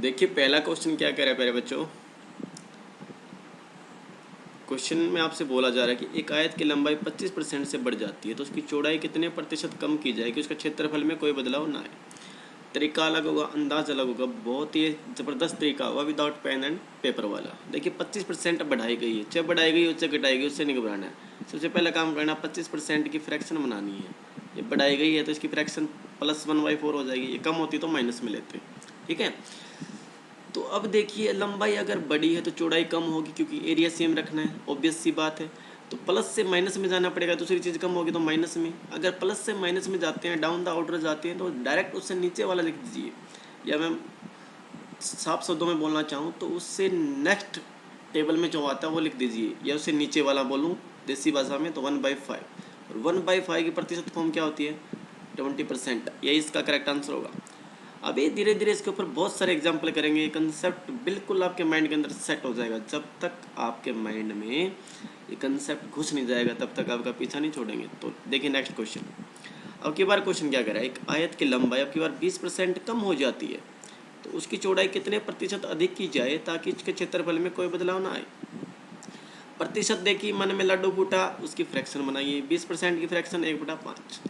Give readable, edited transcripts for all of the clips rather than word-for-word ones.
देखिए पहला क्वेश्चन क्या कह रहा है प्यारे बच्चों। क्वेश्चन में आपसे बोला जा रहा है कि एक आयत की लंबाई 25% से बढ़ जाती है तो उसकी चौड़ाई कितने प्रतिशत कम की जाए कि उसका क्षेत्रफल में कोई बदलाव ना आए। तरीका अलग होगा, अंदाज अलग होगा, बहुत ही ज़बरदस्त तरीका होगा विदाउट पेन एंड पेपर वाला। देखिए 25% बढ़ाई गई है, चाहे बढ़ाई गई उससे घटाई गई उससे नहीं घबराना है। सबसे पहला काम करना 25% की फ्रैक्शन बनानी है। ये बढ़ाई गई है तो इसकी फ्रैक्शन +1/4 हो जाएगी, ये कम होती तो माइनस में लेते। ठीक है, तो अब देखिए लंबाई अगर बड़ी है तो चौड़ाई कम होगी क्योंकि एरिया सेम रखना है, ऑब्वियस सी बात है। तो प्लस से माइनस में जाना पड़ेगा, दूसरी चीज़ कम होगी तो माइनस में। अगर प्लस से माइनस में जाते हैं, डाउन द ऑर्डर जाते हैं, तो डायरेक्ट उससे नीचे वाला लिख दीजिए। या मैं साफ शब्दों में बोलना चाहूँ तो उससे नेक्स्ट टेबल में जो आता है वो लिख दीजिए, या उससे नीचे वाला बोलूँ देसी भाषा में तो 1/5। और 1/5 की प्रतिशत फॉर्म क्या होती है? 20%। यही इसका करेक्ट आंसर होगा। अभी धीरे धीरे इसके ऊपर बहुत सारे एग्जाम्पल करेंगे। ये कंसेप्ट बिल्कुल आपके माइंड के अंदर सेट हो जाएगा। जब तक आपके माइंड में ये कंसेप्ट घुस नहीं जाएगा तब तक आपका पीछा नहीं छोड़ेंगे। तो देखिए नेक्स्ट क्वेश्चन। अब की बार क्वेश्चन क्या कह रहा है, एक आयत की लंबाई अब की बार 20% कम हो जाती है तो उसकी चौड़ाई कितने प्रतिशत अधिक की जाए ताकि इसके क्षेत्रफल में कोई बदलाव ना आए। प्रतिशत देखिए, मन में लड्डू फूटा, उसकी फ्रैक्शन बनाइए। 20% की फ्रैक्शन 1/5।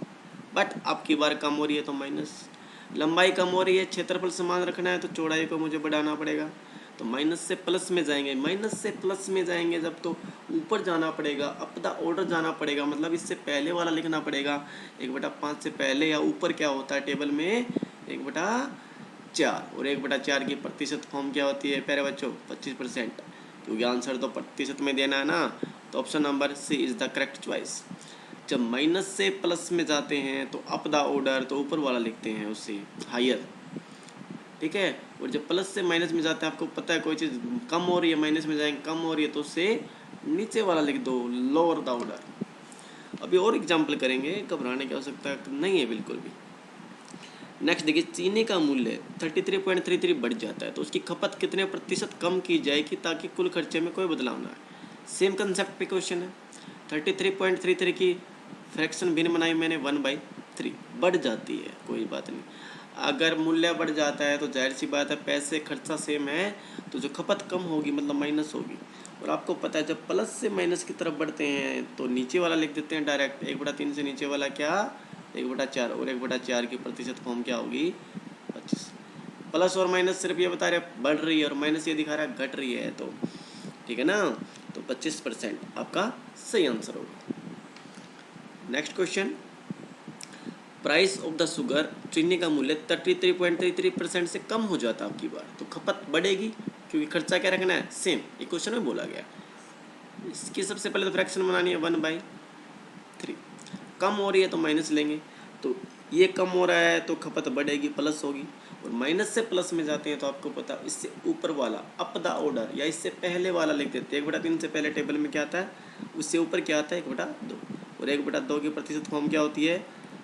बट अब की बार कम हो रही है तो माइनस। लंबाई कम हो रही है, क्षेत्रफल समान रखना है तो चौड़ाई को मुझे बढ़ाना पड़ेगा। तो माइनस से प्लस में जाएंगे, माइनस से प्लस में जाएंगे जब तो ऊपर जाना पड़ेगा, अप द ऑर्डर जाना पड़ेगा, मतलब इससे पहले वाला लिखना पड़ेगा। 1/5 से पहले या ऊपर क्या होता है टेबल में 1/4, और 1/4 की प्रतिशत फॉर्म क्या होती है प्यारे बच्चों? 25%। क्योंकि आंसर तो प्रतिशत में देना है ना, तो option number C is the correct choice. जब माइनस से प्लस में जाते हैं तो अप द ऑर्डर तो ऊपर वाला लिखते हैं उससे हायर। ठीक है, और जब प्लस से माइनस में जाते हैं, आपको पता है कोई चीज़ कम हो रही है, माइनस में जाएंगे, कम हो रही है तो उससे नीचे वाला लिख दो, लोअर द ऑर्डर। अभी और एग्जाम्पल करेंगे, घबराने की आवश्यकता नहीं है बिल्कुल भी। नेक्स्ट देखिए, चीनी का मूल्य 33.33 बढ़ जाता है तो उसकी खपत कितने प्रतिशत कम की जाएगी ताकि कुल खर्चे में कोई बदलाव ना आए। सेम कंसेप्ट पे क्वेश्चन है। 33.33 की फ्रैक्शन भिन्न बनाई मैंने 1/3, बढ़ जाती है, कोई बात नहीं। अगर मूल्य बढ़ जाता है तो जाहिर सी बात है पैसे खर्चा सेम है तो जो खपत कम होगी मतलब माइनस होगी। और आपको पता है जब प्लस से माइनस की तरफ बढ़ते हैं तो नीचे वाला लिख देते हैं डायरेक्ट। 1/3 से नीचे वाला क्या? 1/4, और 1/4 की प्रतिशत फॉर्म क्या होगी? 25। प्लस और माइनस सिर्फ ये बता रहे बढ़ रही है और माइनस ये दिखा रहा है घट रही है, तो ठीक है ना। तो 25% आपका सही आंसर होगा। Next question, price of the sugar, चीनी का मूल्य 33.33% से कम हो जाता है आपकी बार तो खपत बढ़ेगी क्योंकि खर्चा क्या रखना है? सेम। ये क्वेश्चन में बोला गया। इसकी सबसे पहले तो फ्रैक्शन बनानी है 1/3। कम हो रही है तो माइनस लेंगे, तो ये कम हो रहा है तो खपत बढ़ेगी, प्लस होगी। और माइनस से प्लस में जाते हैं तो आपको पता इससे ऊपर वाला अप द ऑर्डर या इससे पहले वाला लिख देते हैं। 1/3 से पहले टेबल में क्या आता है, उससे ऊपर क्या आता है? 1/2। और 1/2 की प्रतिशत फॉर्म क्या होती है?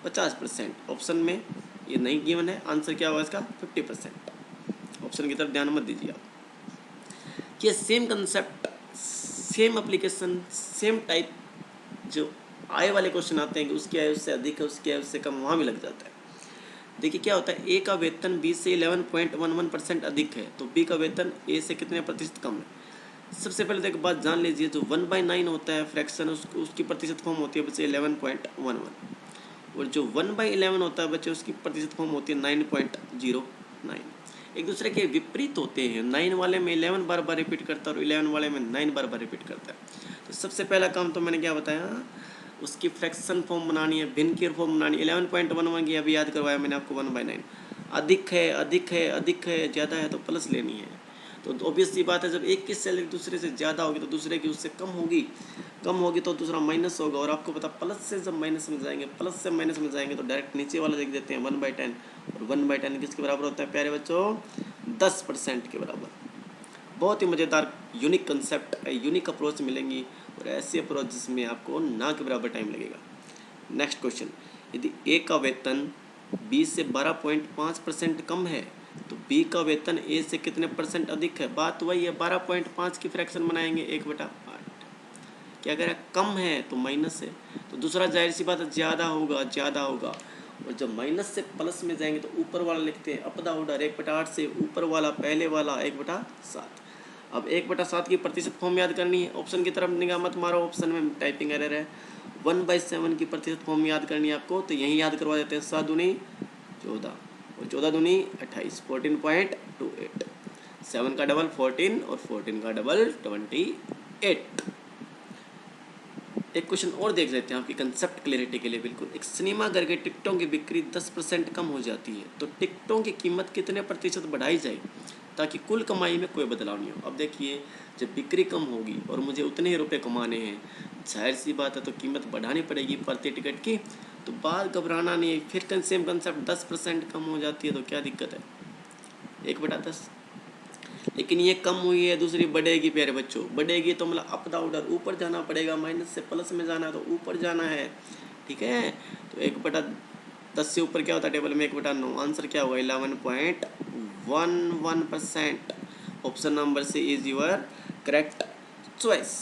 50%। ऑप्शन में ये नहीं गिवन है, आंसर क्या होगा इसका? 50%। ऑप्शन की तरफ ध्यान मत दीजिए आप। ये same concept, same application, same type जो आय वाले क्वेश्चन आते हैं कि उसकी आय उससे अधिक है, उसकी आय उससे कम, वहाँ भी लग जाता है। देखिए क्या होता है, ए का वेतन बी से 11.11% अधिक है तो बी का वेतन ए से कितने प्रतिशत कम है। सबसे पहले तो एक बात जान लीजिए, जो 1/9 होता है फ्रैक्शन उसकी प्रतिशत फॉर्म होती है बच्चे 11.11, और जो 1/11 होता है बच्चे उसकी प्रतिशत फॉर्म होती है 9.09। एक दूसरे के विपरीत होते हैं। 9 वाले में 11 बार बार रिपीट करता है और 11 वाले में 9 बार बार रिपीट करता है। तो सबसे पहला काम तो मैंने क्या बताया, उसकी फ्रैक्शन फॉर्म बनानी है, भिन्न की फॉर्म बनानी है। 11.11 की अभी याद करवाया मैंने आपको 1/9। अधिक है, अधिक है, अधिक है, ज़्यादा है तो प्लस लेनी है। तो ऑब्वियस सी बात है जब एक की सैलरी दूसरे से ज़्यादा होगी तो दूसरे की उससे कम होगी, कम होगी तो दूसरा माइनस होगा। और आपको पता प्लस से जब माइनस में जाएंगे, प्लस से माइनस में जाएंगे तो डायरेक्ट नीचे वाला लिख देते हैं 1/10। और 1/10 किसके बराबर होता है प्यारे बच्चों? 10% के बराबर। बहुत ही मज़ेदार यूनिक कंसेप्ट, यूनिक अप्रोच मिलेंगी और ऐसी अप्रोच जिसमें आपको ना के बराबर टाइम लगेगा। नेक्स्ट क्वेश्चन, यदि ए का वेतन बी से 12.5% कम है तो बी का वेतन ए से कितने परसेंट अधिक है। बात वही है, 12.5 की फ्रैक्शन बनाएंगे 1/8। क्या कह रहा है? कम है तो माइनस है, तो दूसरा जाहिर सी बात है ज़्यादा होगा, ज़्यादा होगा। और जब माइनस से प्लस में जाएंगे तो ऊपर वाला लिखते हैं अप द ऑर्डर 1/8 से ऊपर वाला पहले वाला 1/7। अब 1/7 की प्रतिशत फॉर्म याद करनी है। ऑप्शन की तरफ निगाह मत मारो, ऑप्शन में टाइपिंग एरर है। 1/7 की प्रतिशत फॉर्म याद करनी है आपको, तो यहीं याद करवा देते हैं। 7 दूनी 14 और 14 दूनी 28, 14.28। 7 का डबल 14 और 14 का डबल 28। एक क्वेश्चन और देख लेते हैं आपकी कंसेप्ट क्लैरिटी के लिए। बिल्कुल, एक सिनेमा घर के टिकटों की बिक्री 10% कम हो जाती है, तो टिकटों की कीमत कितने प्रतिशत बढ़ाई जाए ताकि कुल कमाई में कोई बदलाव नहीं हो। अब देखिए, जब बिक्री कम होगी और मुझे उतने ही रुपए कमाने हैं, जाहिर सी बात है तो कीमत बढ़ानी पड़ेगी प्रति टिकट की। तो बात घबराना नहीं है, फिर सेम कंसेप्ट 10% कम हो जाती है तो क्या दिक्कत है, 1/10। लेकिन ये कम हुई है, दूसरी बढ़ेगी प्यारे बच्चों। बढ़ेगी तो मतलब अप द ऑर्डर ऊपर जाना पड़ेगा, माइनस से प्लस में जाना है तो ऊपर जाना है, ठीक है। तो 1/10 से ऊपर क्या होता है टेबल में, 1/9। आंसर क्या होगा, 11.11%। Option number C is your correct choice.